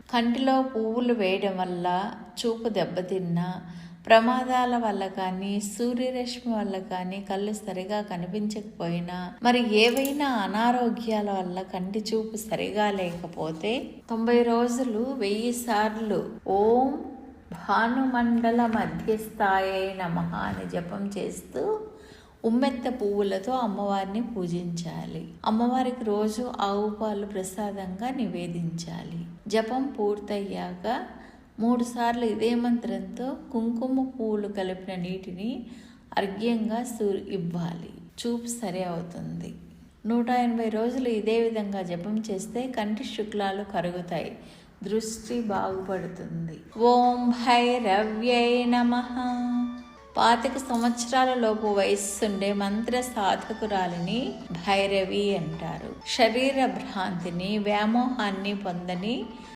కంటిలో పువ్వులు వేయడం వల్ల చూపు దెబ్బతిన్నా, ప్రమాదాల వల్ల కానీ, సూర్యరశ్మి వల్ల కానీ కళ్ళు సరిగా కనిపించకపోయినా, మరి ఏవైనా అనారోగ్యాల వల్ల కంటి చూపు సరిగా లేకపోతే 90 రోజులు 1000 సార్లు ఓం భానుమండల మధ్యస్థాయై నమః అని జపం చేస్తూ ఉమ్మెత్త పువ్వులతో అమ్మవారిని పూజించాలి. అమ్మవారికి రోజు ఆవు పాలు ప్రసాదంగా నివేదించాలి. జపం పూర్తయ్యాక 3 సార్లు ఇదే మంత్రంతో కుంకుమ పువ్వులు కలిపిన నీటిని అర్ఘ్యంగా ఇవ్వాలి. చూపు సరి అవుతుంది. 180 రోజులు ఇదే విధంగా జపం చేస్తే కంటి శుక్లాలు కరుగుతాయి, దృష్టి బాగుపడుతుంది. ఓం భైరవ్యై నమః. 25 సంవత్సరాల లోపు వయస్సుండే మంత్ర సాధకురాలిని భైరవి అంటారు. శరీర భ్రాంతిని, వ్యామోహాన్ని పొందని